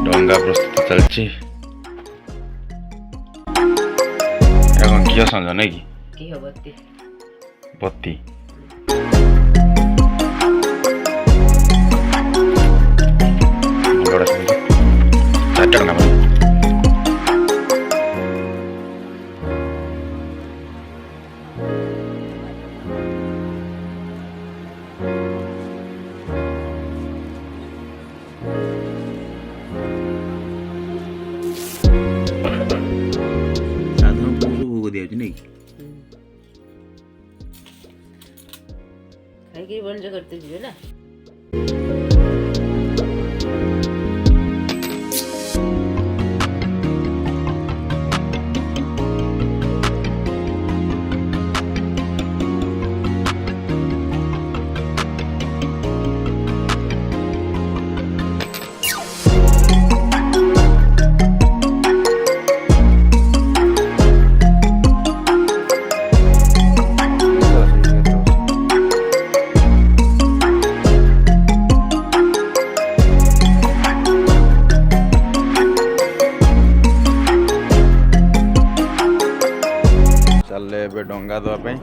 ଡଙ୍ଗା ପ୍ରସ୍ତୁତ ଚାଲିଛି। ଏଟା କ'ଣ ଘିଅ ସଞ୍ଜ ନାଇଁ କି? ଘିଅ ବତି ବତି ବଡ଼ ସବୁ 4 ଟଙ୍କା ମାନେ ସାଧାରଣ ଭୋଗ ଦିଆଯାଉଛି ନାଇଁ କି? ଖାଇକି ବଞ୍ଜ करते ଯିବେ ନା। ଚାଲିଲେ ଏବେ ଡଙ୍ଗା ଦେବା ପାଇଁ।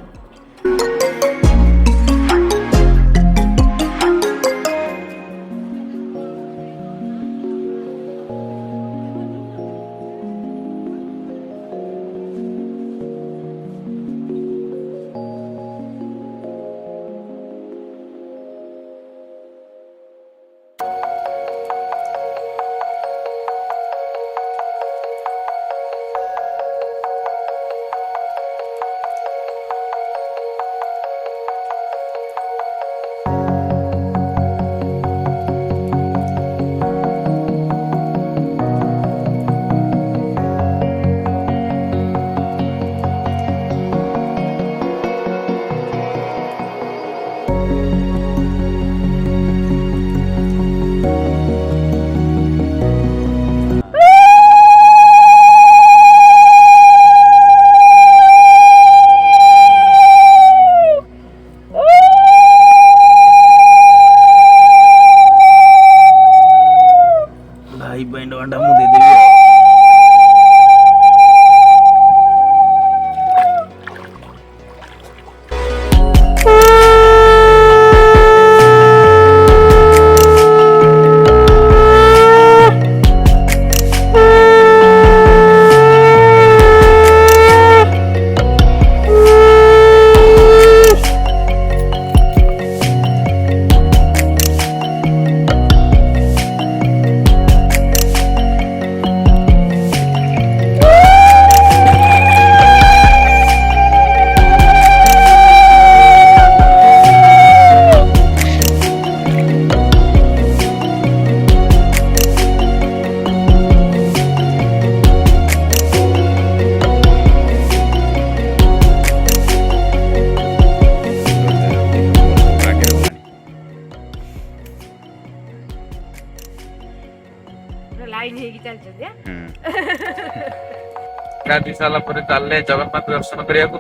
भाई बैंड वांडा मुँह दे देंगे। ଲାଇନ୍ ହେଇକି ଚାଲିଛନ୍ତି। ଗାଧି ସାରିଲା ପରେ ଚାଲିଲେ ଜଗନ୍ନାଥ ଦର୍ଶନ କରିବାକୁ।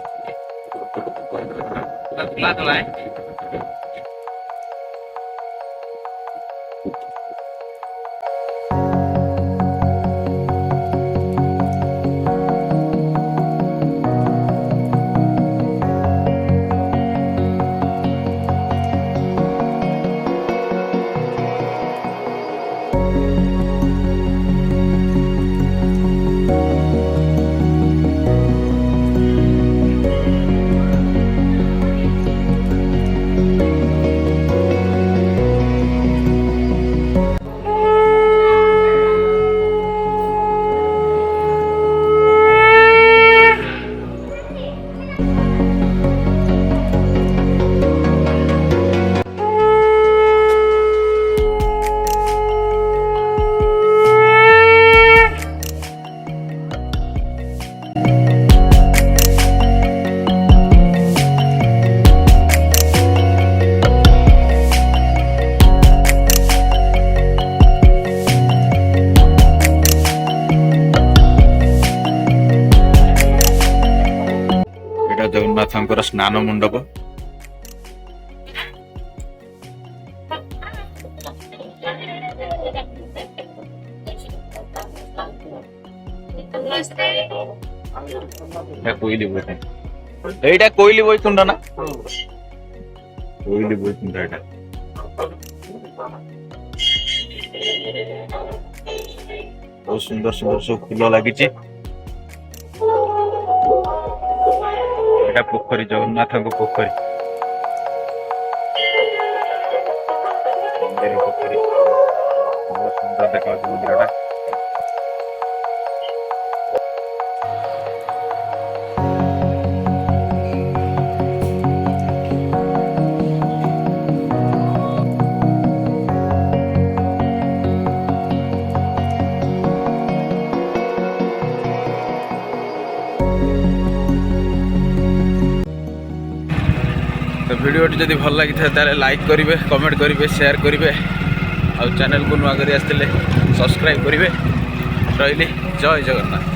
ଜଗନ୍ନାଥଙ୍କର ସ୍ନାନ ମଣ୍ଡପ। ଏଇଟା କୋଇଲି ବୈକୁଣ୍ଠ ନା? କୋଇଲି ବୈକୁଣ୍ଠ ଏଇଟା। ବହୁତ ସୁନ୍ଦର ସୁନ୍ଦର ସବୁ ଫୁଲ ଲାଗିଛି। ଏଇଟା ପୋଖରୀ, ଜଗନ୍ନାଥଙ୍କ ପୋଖରୀ। ମନ୍ଦିର ପୋଖରୀ ବହୁତ ସୁନ୍ଦର ଦେଖାଯାଉଛି ମନ୍ଦିରଟା। तो वीडियोटी जदि भल लगी था लाइक करेंगे, कमेंट करेंगे, शेयर करेंगे और चैनल को नुआ कर सब्सक्राइब करेंगे। रही जय जगन्नाथ।